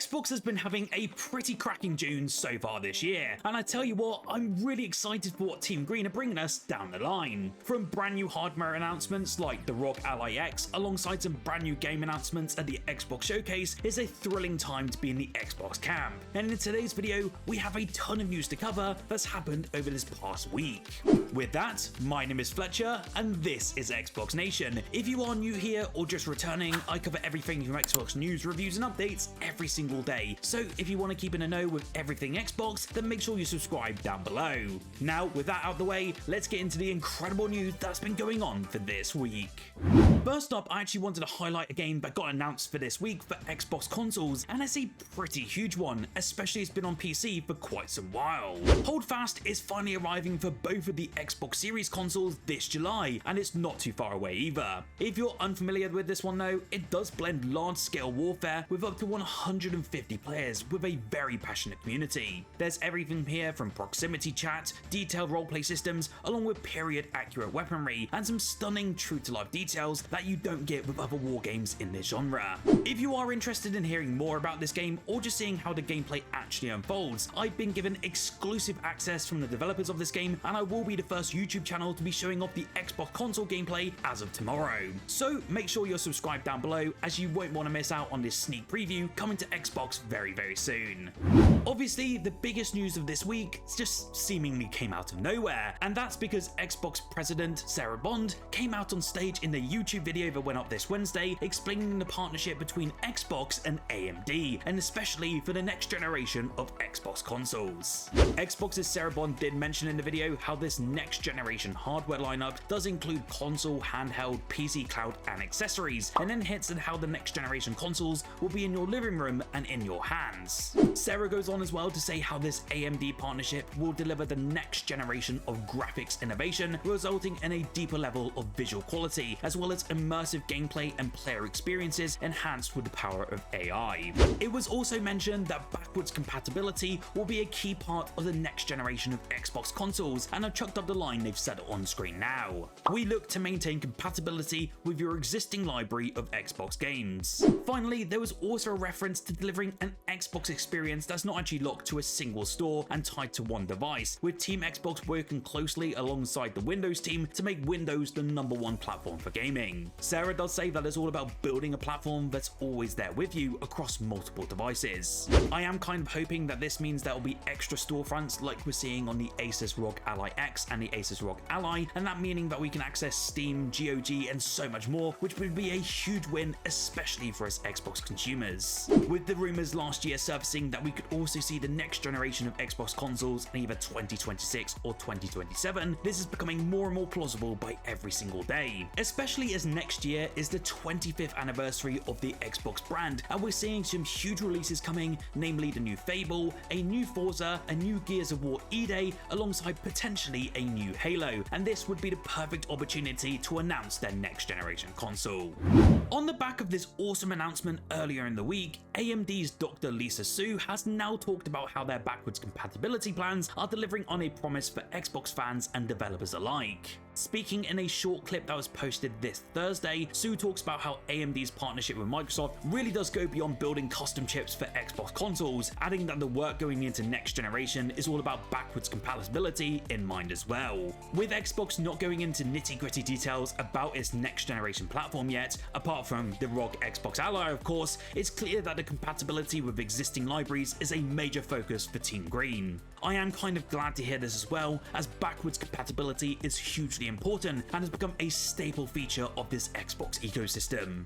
Xbox has been having a pretty cracking June so far this year, and I tell you what, I'm really excited for what Team Green are bringing us down the line. From brand new hardware announcements like the ROG Ally X, alongside some brand new game announcements at the Xbox Showcase, is a thrilling time to be in the Xbox camp. And in today's video, we have a ton of news to cover that's happened over this past week. With that, my name is Fletcher, and this is Xbox Nation. If you are new here or just returning, I cover everything from Xbox news, reviews, and updates every single day. So if you want to keep in the know with everything Xbox, then make sure you subscribe down below. Now, with that out of the way, let's get into the incredible news that's been going on for this week. First up, I actually wanted to highlight a game that got announced for this week for Xbox consoles, and it's a pretty huge one, especially it's been on PC for quite some while. Hold Fast is finally arriving for both of the Xbox Series consoles this July, and it's not too far away either. If you're unfamiliar with this one though, it does blend large-scale warfare with up to 150 players with a very passionate community. There's everything here from proximity chat, detailed roleplay systems, along with period-accurate weaponry, and some stunning true-to-life details that you don't get with other war games in this genre. If you are interested in hearing more about this game or just seeing how the gameplay actually unfolds, I've been given exclusive access from the developers of this game, and I will be the first YouTube channel to be showing off the Xbox console gameplay as of tomorrow. So make sure you're subscribed down below, as you won't want to miss out on this sneak preview coming to Xbox very soon. Obviously, the biggest news of this week just seemingly came out of nowhere, and that's because Xbox President Sarah Bond came out on stage in the YouTube video that went up this Wednesday explaining the partnership between Xbox and AMD, and especially for the next generation of Xbox consoles. Xbox's Sarah Bond did mention in the video how this next generation hardware lineup does include console, handheld, PC, cloud, and accessories, and then hints at how the next generation consoles will be in your living room and in your hands. Sarah goes on as well to say how this AMD partnership will deliver the next generation of graphics innovation, resulting in a deeper level of visual quality, as well as immersive gameplay and player experiences enhanced with the power of AI. It was also mentioned that backwards compatibility will be a key part of the next generation of Xbox consoles, and I've chucked up the line they've said on screen now. We look to maintain compatibility with your existing library of Xbox games. Finally, there was also a reference to delivering an Xbox experience that's not actually locked to a single store and tied to one device, with Team Xbox working closely alongside the Windows team to make Windows the #1 platform for gaming. Sarah does say that it's all about building a platform that's always there with you across multiple devices. I am kind of hoping that this means there will be extra storefronts like we're seeing on the Asus ROG Ally X and the Asus ROG Ally, and that meaning that we can access Steam, GOG, and so much more, which would be a huge win, especially for us Xbox consumers. With the rumors last year surfacing that we could also see the next generation of Xbox consoles in either 2026 or 2027, this is becoming more and more plausible by every single day, especially as next year is the 25th anniversary of the Xbox brand, and we're seeing some huge releases coming, namely the new Fable, a new Forza, a new Gears of War E-Day, alongside potentially a new Halo, and this would be the perfect opportunity to announce their next generation console. On the back of this awesome announcement earlier in the week, AMD's Dr. Lisa Su has now talked about how their backwards compatibility plans are delivering on a promise for Xbox fans and developers alike. Speaking in a short clip that was posted this Thursday, Sue talks about how AMD's partnership with Microsoft really does go beyond building custom chips for Xbox consoles, adding that the work going into next generation is all about backwards compatibility in mind as well. With Xbox not going into nitty-gritty details about its next generation platform yet, apart from the ROG Xbox Ally of course, it's clear that the compatibility with existing libraries is a major focus for Team Green. I am kind of glad to hear this as well, as backwards compatibility is hugely important and has become a staple feature of this Xbox ecosystem.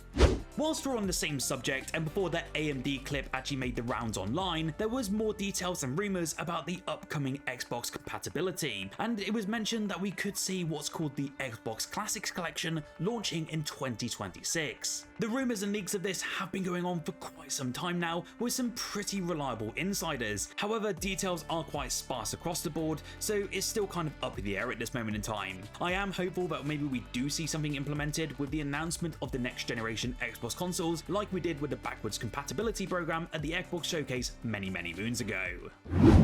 Whilst we're on the same subject, and before that AMD clip actually made the rounds online, there was more details and rumours about the upcoming Xbox compatibility, and it was mentioned that we could see what's called the Xbox Classics Collection launching in 2026. The rumours and leaks of this have been going on for quite some time now, with some pretty reliable insiders. However, details are quite sparse across the board, so it's still kind of up in the air at this moment in time. I am hopeful that maybe we do see something implemented with the announcement of the next generation Xbox consoles, like we did with the backwards compatibility program at the Xbox Showcase many moons ago.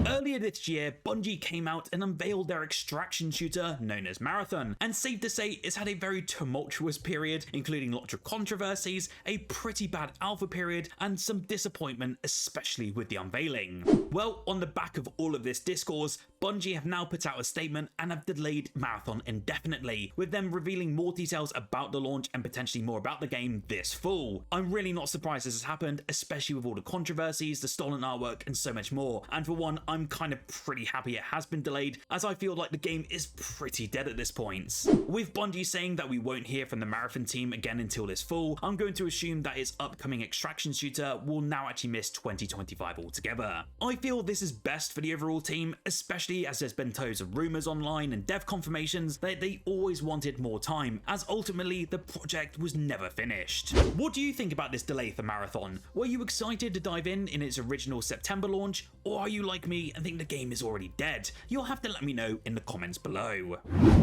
Earlier this year, Bungie came out and unveiled their extraction shooter known as Marathon, and safe to say it's had a very tumultuous period, including lots of controversies, a pretty bad alpha period, and some disappointment, especially with the unveiling. Well, on the back of all of this discourse, Bungie have now put out a statement and have delayed Marathon indefinitely, with them revealing more details about the launch and potentially more about the game this fall. I'm really not surprised this has happened, especially with all the controversies, the stolen artwork, and so much more. And for one, I'm kind of pretty happy it has been delayed, as I feel like the game is pretty dead at this point. With Bungie saying that we won't hear from the Marathon team again until this fall, I'm going to assume that its upcoming extraction shooter will now actually miss 2025 altogether. I feel this is best for the overall team, especially as there's been tons of rumours online and dev confirmations that they always wanted more time, as ultimately the project was never finished. What do you think about this delay for Marathon? Were you excited to dive in its original September launch, or are you like me and think the game is already dead? You'll have to let me know in the comments below.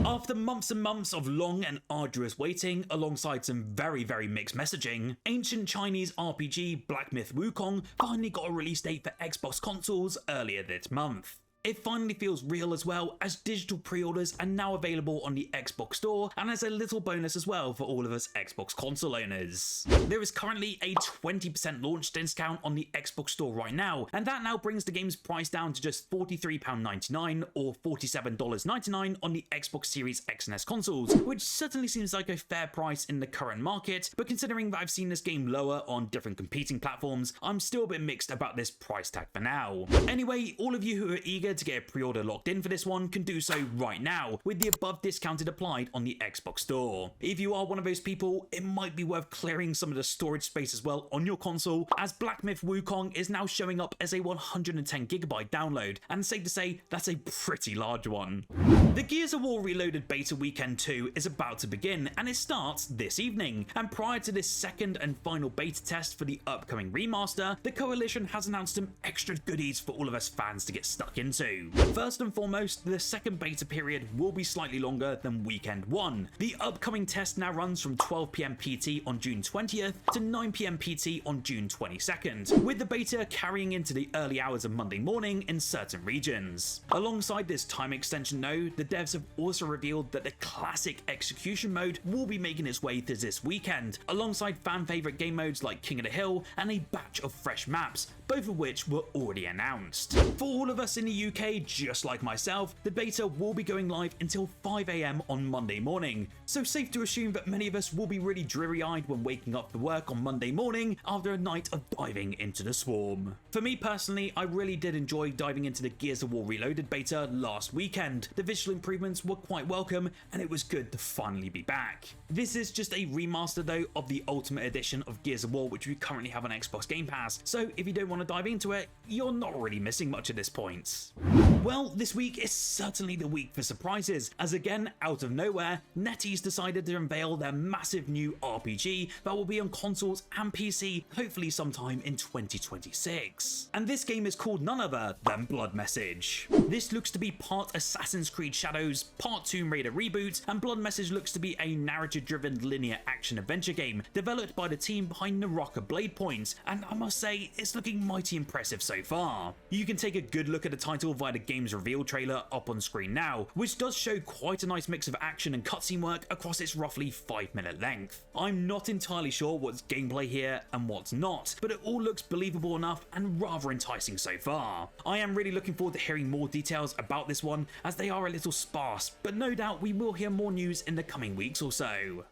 After months and months of long and arduous waiting, alongside some very mixed messaging, ancient Chinese RPG Black Myth Wukong finally got a release date for Xbox consoles earlier this month. It finally feels real as well, as digital pre-orders are now available on the Xbox Store, and as a little bonus as well for all of us Xbox console owners. There is currently a 20% launch discount on the Xbox Store right now, and that now brings the game's price down to just £43.99 or $47.99 on the Xbox Series X and S consoles, which certainly seems like a fair price in the current market, but considering that I've seen this game lower on different competing platforms, I'm still a bit mixed about this price tag for now. Anyway, all of you who are eager to get a pre-order locked in for this one can do so right now, with the above discounted applied on the Xbox Store. If you are one of those people, it might be worth clearing some of the storage space as well on your console, as Black Myth Wukong is now showing up as a 110GB download, and safe to say that's a pretty large one. The Gears of War Reloaded Beta Weekend 2 is about to begin, and it starts this evening, and prior to this second and final beta test for the upcoming remaster, the Coalition has announced some extra goodies for all of us fans to get stuck into. First and foremost, the second beta period will be slightly longer than Weekend 1. The upcoming test now runs from 12 PM PT on June 20th to 9 PM PT on June 22nd, with the beta carrying into the early hours of Monday morning in certain regions. Alongside this time extension though, the devs have also revealed that the classic execution mode will be making its way to this weekend, alongside fan favourite game modes like King of the Hill and a batch of fresh maps, both of which were already announced. For all of us in the UK, just like myself, the beta will be going live until 5 AM on Monday morning, so safe to assume that many of us will be really dreary-eyed when waking up for work on Monday morning after a night of diving into the swarm. For me personally, I really did enjoy diving into the Gears of War Reloaded beta last weekend. The visual improvements were quite welcome, and it was good to finally be back. This is just a remaster though of the Ultimate Edition of Gears of War, which we currently have on Xbox Game Pass, so if you don't want to dive into it, you're not really missing much at this point. Well, this week is certainly the week for surprises, as again, out of nowhere, NetEase decided to unveil their massive new RPG that will be on consoles and PC, hopefully sometime in 2026. And this game is called none other than Blood Message. This looks to be part Assassin's Creed Shadows, part Tomb Raider reboot, and Blood Message looks to be a narrative-driven linear action-adventure game developed by the team behind Naraka Blade Point, and I must say, it's looking mighty impressive so far. You can take a good look at the title via the game's reveal trailer up on screen now, which does show quite a nice mix of action and cutscene work across its roughly 5-minute length. I'm not entirely sure what's gameplay here and what's not, but it all looks believable enough and rather enticing so far. I am really looking forward to hearing more details about this one, as they are a little sparse, but no doubt we will hear more news in the coming weeks or so.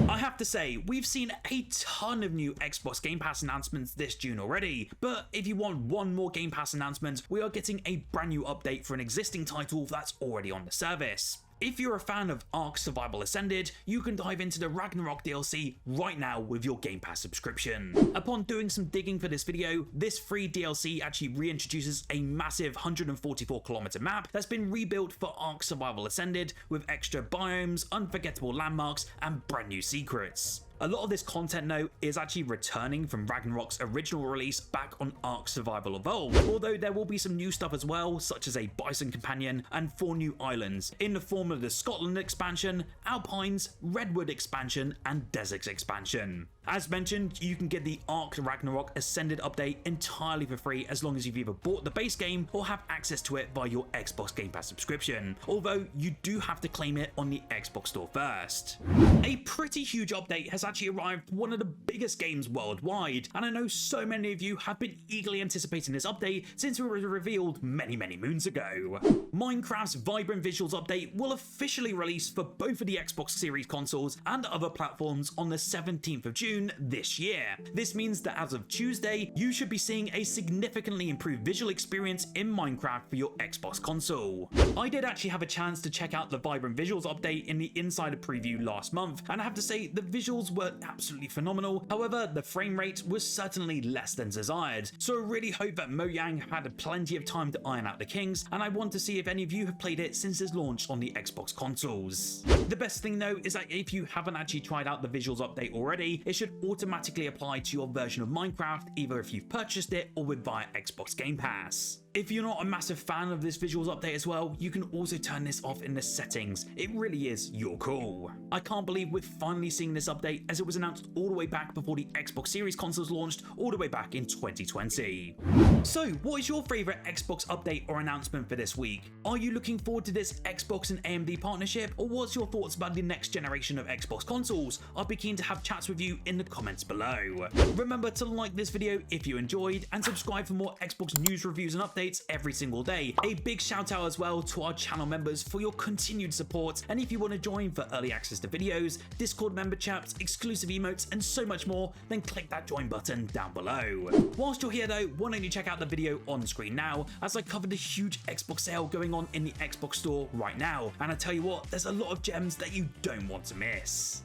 I have to say, we've seen a ton of new Xbox Game Pass announcements this June already, but if you want one more Game Pass announcement, we are getting a brand new update for an existing title that's already on the service. If you're a fan of Ark Survival Ascended, you can dive into the Ragnarok DLC right now with your Game Pass subscription. Upon doing some digging for this video, this free DLC actually reintroduces a massive 144km map that's been rebuilt for Ark Survival Ascended with extra biomes, unforgettable landmarks, and brand new secrets. A lot of this content though is actually returning from Ragnarok's original release back on Ark Survival Evolved, although there will be some new stuff as well, such as a Bison Companion and 4 new islands in the form of the Scotland expansion, Alpines, Redwood expansion, and Deserts expansion. As mentioned, you can get the Ark Ragnarok Ascended update entirely for free as long as you've either bought the base game or have access to it via your Xbox Game Pass subscription, although you do have to claim it on the Xbox Store first. A pretty huge update has actually arrived for one of the biggest games worldwide, and I know so many of you have been eagerly anticipating this update since it was revealed many moons ago. Minecraft's vibrant visuals update will officially release for both of the Xbox Series consoles and other platforms on the 17th of June this year. This means that as of Tuesday, you should be seeing a significantly improved visual experience in Minecraft for your Xbox console. I did actually have a chance to check out the vibrant visuals update in the insider preview last month, and I have to say the visuals were absolutely phenomenal. However, the frame rate was certainly less than desired, so I really hope that Mojang had plenty of time to iron out the kinks, and I want to see if any of you have played it since its launch on the Xbox consoles. The best thing though is that if you haven't actually tried out the visuals update already, it should automatically apply to your version of Minecraft, either if you've purchased it or with via Xbox Game Pass. If you're not a massive fan of this visuals update as well, you can also turn this off in the settings. It really is your call. I can't believe we're finally seeing this update, as it was announced all the way back before the Xbox Series consoles launched all the way back in 2020. So what is your favourite Xbox update or announcement for this week? Are you looking forward to this Xbox and AMD partnership, or what's your thoughts about the next generation of Xbox consoles? I'd be keen to have chats with you in the comments below. Remember to like this video if you enjoyed, and subscribe for more Xbox news, reviews and updates every single day. A big shout out as well to our channel members for your continued support, and if you want to join for early access to videos, Discord member chats, exclusive emotes and so much more, then click that join button down below. Whilst you're here though, why don't you check out the video on screen now, as I covered the huge Xbox sale going on in the Xbox Store right now, and I tell you what, there's a lot of gems that you don't want to miss.